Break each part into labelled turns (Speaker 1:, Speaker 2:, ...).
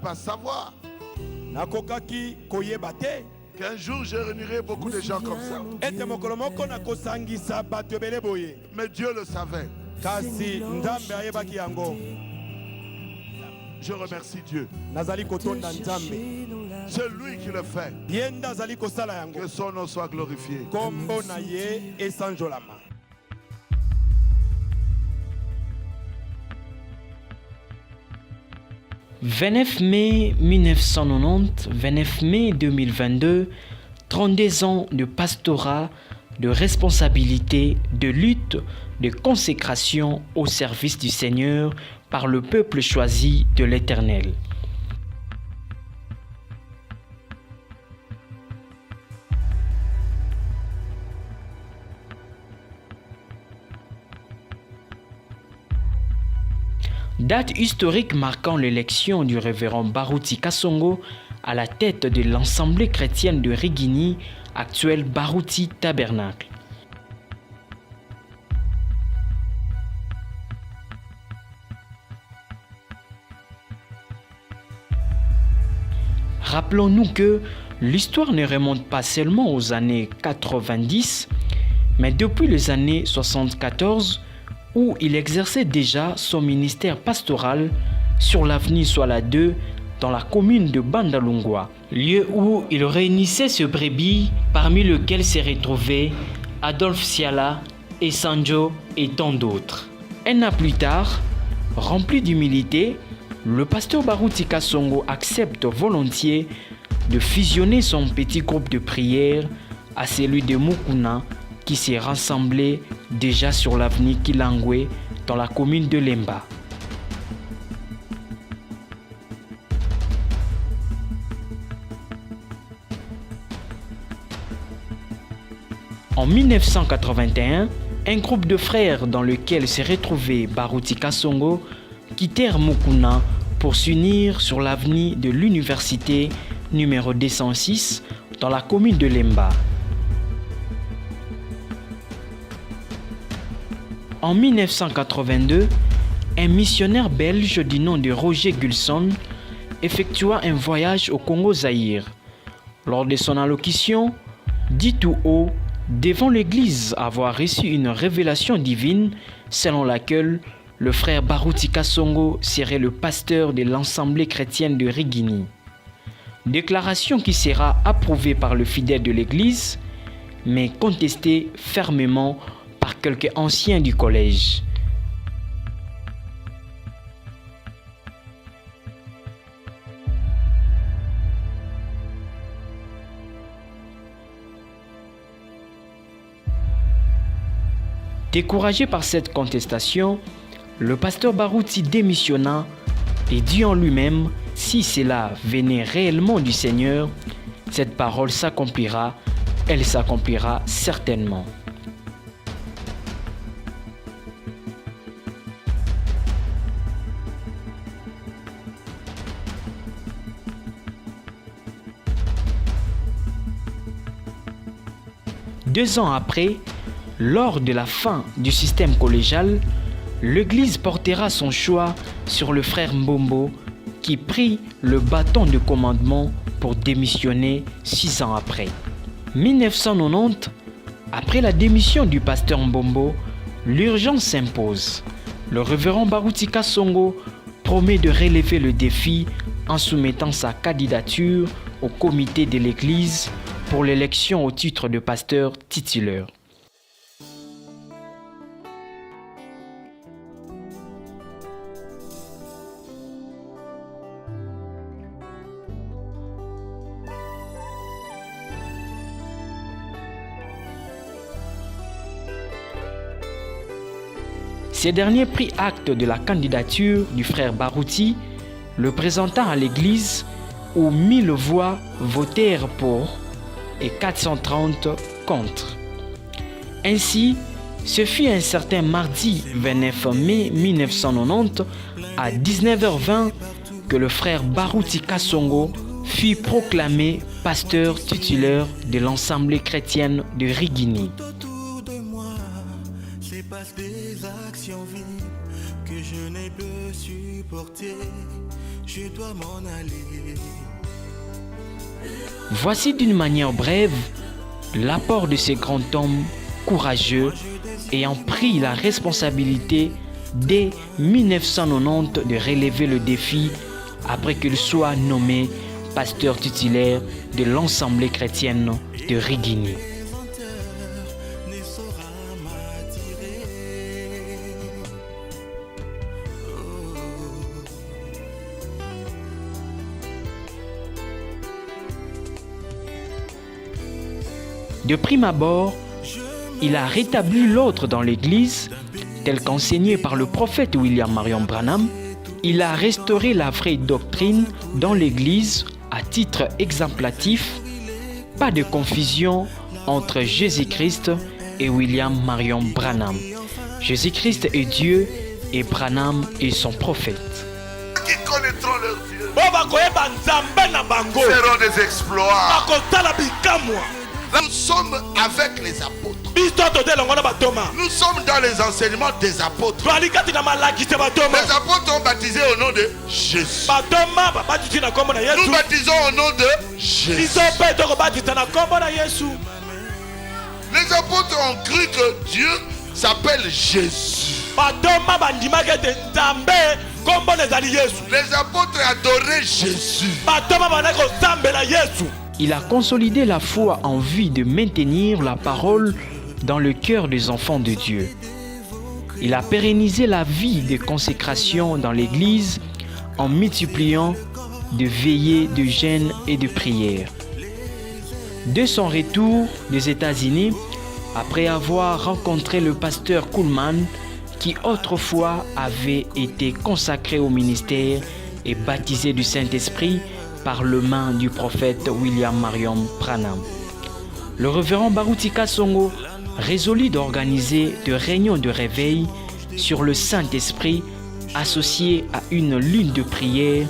Speaker 1: pas savoir
Speaker 2: nakokaki koyeba te
Speaker 1: qu'un jour je réunirai beaucoup de gens comme ça.
Speaker 2: ete mokolo moko nakosangisa bato ebele boye
Speaker 1: Mais Dieu le savait.
Speaker 2: kasi nzambe ayebaki yango.
Speaker 1: Je remercie Dieu.
Speaker 2: Nazali kotonda nzambe
Speaker 1: C'est lui qui le fait.
Speaker 2: ye nde azali kosala yango
Speaker 1: Que son nom soit glorifié.
Speaker 2: kombo na ye esanjolama.
Speaker 3: « 29 mai 1990, 29 mai 2022, 32 ans de pastorat, de responsabilité, de lutte, de consécration au service du Seigneur par le peuple choisi de l'Éternel. Date historique marquant l'élection du révérend Baruti Kasongo à la tête de l'Assemblée chrétienne de Rigini, actuelle Baruti Tabernacle. Rappelons-nous que l'histoire ne remonte pas seulement aux années 90, mais depuis les années 74, où il exerçait déjà son ministère pastoral sur l'avenue Soala 2 dans la commune de Bandalungwa, lieu où il réunissait ce brebis parmi lesquels se retrouvaient Adolphe Siala, Sanjo et tant d'autres. Un an plus tard, rempli d'humilité, le pasteur Baruti Kasongo accepte volontiers de fusionner son petit groupe de prière à celui de Mukuna qui s'est rassemblé déjà sur l'avenue Kilangwe dans la commune de Lemba. En 1981, un groupe de frères dans lequel s'est retrouvé Baruti Kasongo quittèrent Mukuna pour s'unir sur l'avenue de l'université numéro 206 dans la commune de Lemba. En 1982, un missionnaire belge du nom de Roger Gulson effectua un voyage au Congo-Zaïre. Lors de son allocution, dit tout haut devant l'Église avoir reçu une révélation divine selon laquelle le frère Baruti Kasongo serait le pasteur de l'Assemblée chrétienne de Rigini. Déclaration qui sera approuvée par le fidèle de l'Église, mais contestée fermement par quelques anciens du collège. Découragé par cette contestation, le pasteur Baruti démissionna et dit en lui-même, si cela venait réellement du Seigneur, cette parole s'accomplira, elle s'accomplira certainement. Deux ans après, lors de la fin du système collégial, l'Église portera son choix sur le frère Mbombo qui prit le bâton de commandement pour démissionner 6 ans après. 1990, après la démission du pasteur Mbombo, l'urgence s'impose. Le révérend Baruti Kasongo promet de relever le défi en soumettant sa candidature au comité de l'Église pour l'élection au titre de pasteur titulaire. Ces derniers prit acte de la candidature du frère Baruti, le présentant à l'église où 1000 voix votèrent pour et 430 contre. Ainsi, ce fut un certain mardi 29 mai 1990 à 19h20 que le frère Baruti Kasongo fut proclamé pasteur titulaire de l'Assemblée chrétienne de Rigini.
Speaker 4: Des actions vives que je n'ai pu supporter.
Speaker 3: Voici d'une manière brève l'apport de ces grands hommes courageux ayant pris la responsabilité dès 1990 de relever le défi après qu'il soit nommé pasteur titulaire de l'Assemblée chrétienne de Rigini. De prime abord, il a rétabli l'ordre dans l'Église, tel qu'enseigné par le prophète William Marion Branham. Il a restauré la vraie doctrine dans l'Église à titre exemplatif. Pas de confusion entre Jésus-Christ et William Marion Branham. Jésus-Christ est Dieu et Branham est son prophète.
Speaker 1: Qui connaîtront leur Dieu
Speaker 2: feront
Speaker 1: feront des exploits. Nous sommes avec les apôtres. Nous sommes dans les enseignements des apôtres. Les apôtres ont baptisé au nom de Jésus. Nous baptisons au nom de Jésus. Les apôtres ont cru que Dieu s'appelle Jésus. Les apôtres adoraient Jésus.
Speaker 3: Il a consolidé la foi en vue de maintenir la parole dans le cœur des enfants de Dieu. Il a pérennisé la vie de consécration dans l'Église en multipliant de veillées, de jeûnes et de prières. De son retour des États-Unis, après avoir rencontré le pasteur Kuhlman, qui autrefois avait été consacré au ministère et baptisé du Saint-Esprit par le main du prophète William Marion Branham, le révérend Baruti Kasongo résolut d'organiser des réunions de réveil sur le Saint-Esprit associées à une lune de prière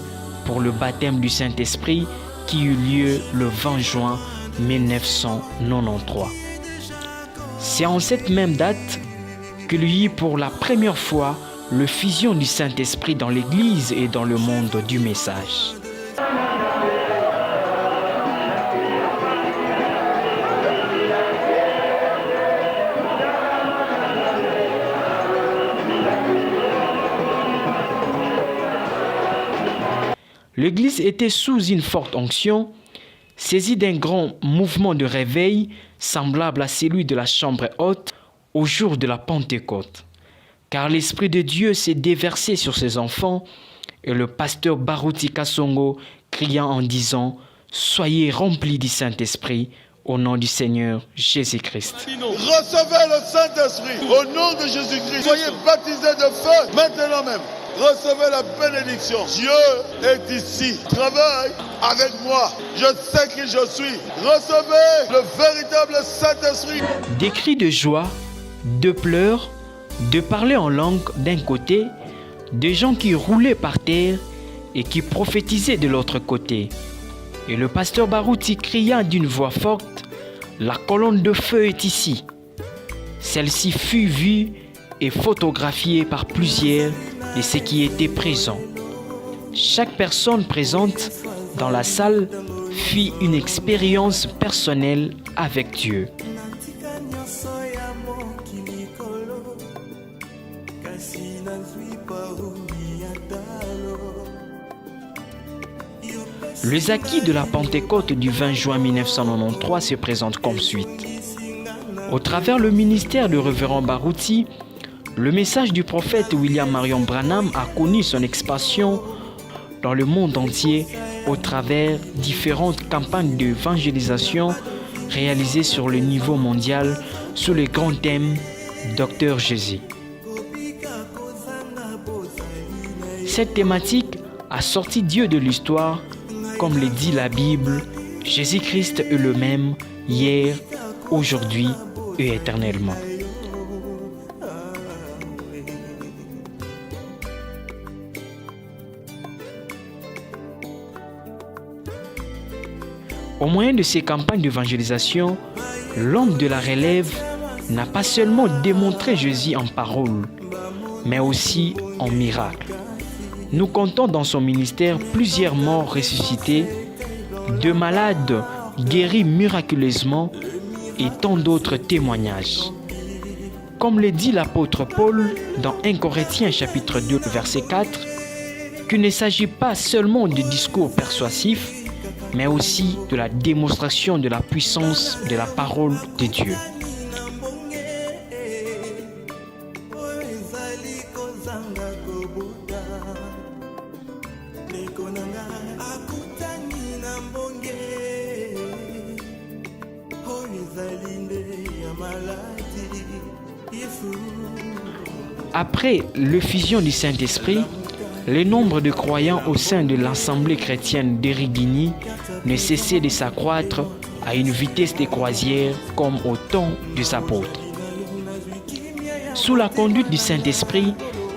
Speaker 3: pour le baptême du Saint-Esprit qui eut lieu le 20 juin 1993. C'est en cette même date qu'il y eut pour la première fois le fusion du Saint-Esprit dans l'Église et dans le monde du message. L'Église était sous une forte onction, saisie d'un grand mouvement de réveil semblable à celui de la chambre haute au jour de la Pentecôte. Car l'Esprit de Dieu s'est déversé sur ses enfants et le pasteur Baruti Kasongo cria en disant « Soyez remplis du Saint-Esprit au nom du Seigneur Jésus-Christ. »
Speaker 1: Recevez le Saint-Esprit au nom de Jésus-Christ. Soyez baptisés de feu maintenant même. Recevez la bénédiction. Dieu est ici. Travaille avec moi. Je sais qui je suis. Recevez le véritable Saint-Esprit.
Speaker 3: Des cris de joie, de pleurs, de parler en langue d'un côté, des gens qui roulaient par terre et qui prophétisaient de l'autre côté. Et le pasteur Baruti cria d'une voix forte, « La colonne de feu est ici. » Celle-ci fut vue et photographiée par plusieurs de ceux qui étaient présents. Chaque personne présente dans la salle fit une expérience personnelle avec Dieu. Les acquis de la Pentecôte du 20 juin 1993 se présentent comme suite. Au travers le ministère du révérend Baruti, le message du prophète William Marion Branham a connu son expansion dans le monde entier au travers différentes campagnes d'évangélisation réalisées sur le niveau mondial sous le grand thème Docteur Jésus. Cette thématique a sorti Dieu de l'histoire, comme le dit la Bible, Jésus-Christ est le même hier, aujourd'hui et éternellement. Au moyen de ces campagnes d'évangélisation, l'homme de la relève n'a pas seulement démontré Jésus en parole, mais aussi en miracle. nous comptons dans son ministère plusieurs morts ressuscités, de malades guéris miraculeusement et tant d'autres témoignages. Comme le dit l'apôtre Paul dans 1 Corinthiens chapitre 2 verset 4, qu'il ne s'agit pas seulement de discours persuasifs, mais aussi de la démonstration de la puissance de la parole de Dieu. Après l'effusion du Saint-Esprit, le nombre de croyants au sein de l'Assemblée chrétienne d'Erigini ne cessait de s'accroître à une vitesse de croisière comme au temps des apôtres. Sous la conduite du Saint-Esprit,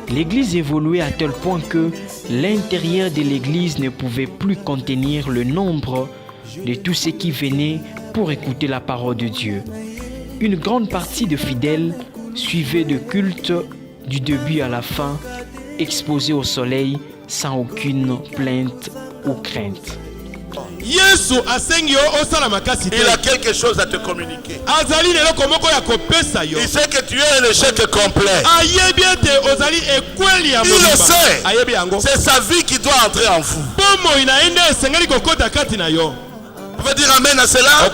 Speaker 3: l'Église évoluait à tel point que l'intérieur de l'Église ne pouvait plus contenir le nombre de tous ceux qui venaient pour écouter la parole de Dieu. Une grande partie de fidèles suivaient le culte du début à la fin, exposés au soleil sans aucune plainte ou crainte.
Speaker 1: Il a quelque chose à te communiquer. Il sait que tu es un échec complet. Il le sait. C'est sa vie qui doit entrer en vous. Vous pouvez dire amen à cela?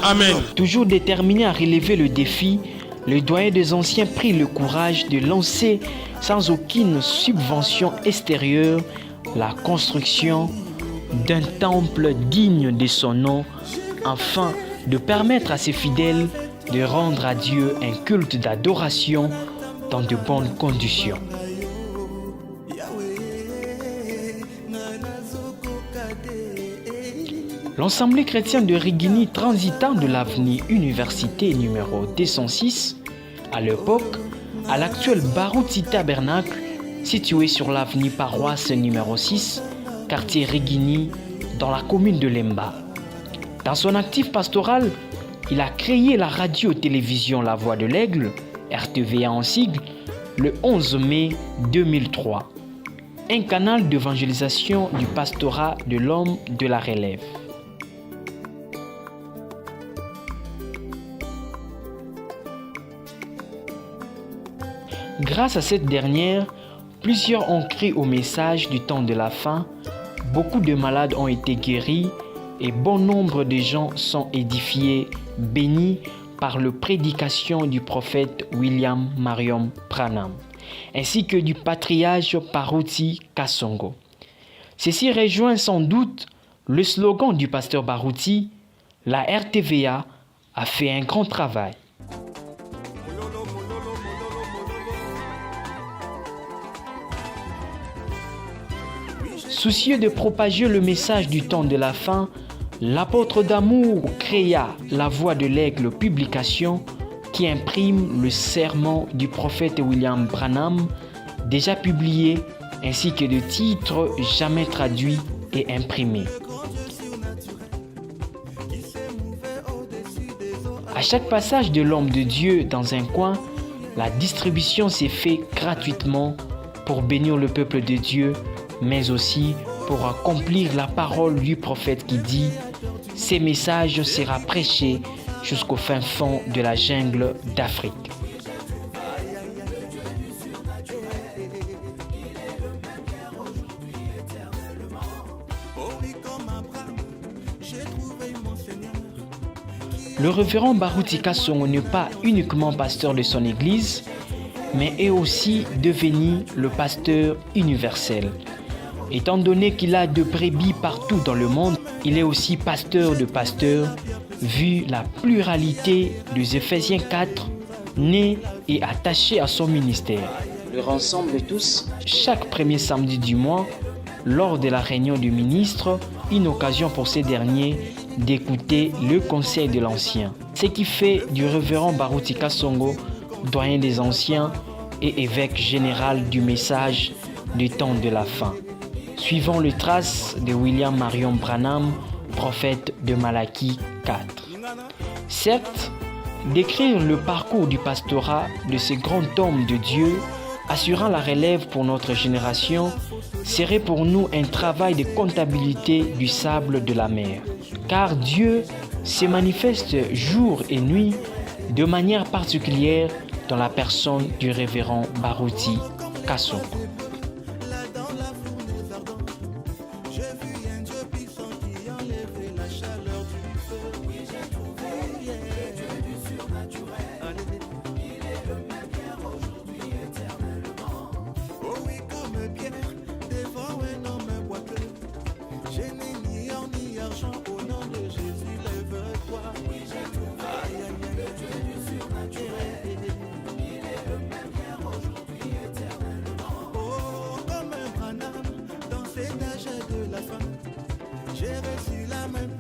Speaker 3: Amen. Toujours déterminé à relever le défi, le doyen des anciens prit le courage de lancer sans aucune subvention extérieure la construction d'un temple digne de son nom, afin de permettre à ses fidèles de rendre à Dieu un culte d'adoration dans de bonnes conditions. L'Assemblée chrétienne de Rigini, transitant de l'avenue Université numéro 206 à l'époque à l'actuel Barouti Tabernacle, situé sur l'avenue Paroisse numéro 6, quartier Rigini, dans la commune de Lemba. Dans son actif pastoral, il a créé la radio-télévision La Voix de l'Aigle, RTVA en sigle, le 11 mai 2003, un canal d'évangélisation du pastorat de l'homme de la relève. Grâce à cette dernière, plusieurs ont cru au message du temps de la fin, beaucoup de malades ont été guéris et bon nombre de gens sont édifiés, bénis par la prédication du prophète William Marion Branham, ainsi que du patriarche Barouti Kasongo. Ceci rejoint sans doute le slogan du pasteur Barouti, la RTVA a fait un grand travail. Soucieux de propager le message du temps de la fin, l'apôtre d'amour créa La Voix de l'Aigle publication qui imprime le sermon du prophète William Branham, déjà publié, ainsi que de titres jamais traduits et imprimés. À chaque passage de l'homme de Dieu dans un coin, la distribution s'est faite gratuitement pour bénir le peuple de Dieu, mais aussi pour accomplir la parole du prophète qui dit « Ces messages sera prêché jusqu'au fin fond de la jungle d'Afrique ». Le révérend Barouti Kasongo n'est pas uniquement pasteur de son église, mais est aussi devenu le pasteur universel. Étant donné qu'il a de brebis partout dans le monde, il est aussi pasteur de pasteurs, vu la pluralité des Éphésiens 4, né et attaché à son ministère. Le rassemble tous chaque premier samedi du mois, lors de la réunion du ministre, une occasion pour ces derniers d'écouter le conseil de l'ancien. Ce qui fait du révérend Barouti Kasongo, doyen des anciens et évêque général du message du temps de la fin, suivant les traces de William Marion Branham, prophète de Malachie 4. Certes, décrire le parcours du pastorat de ce grand homme de Dieu assurant la relève pour notre génération serait pour nous un travail de comptabilité du sable de la mer. Car Dieu se manifeste jour et nuit de manière particulière dans la personne du révérend Baruti Kasongo.
Speaker 4: J'ai reçu la même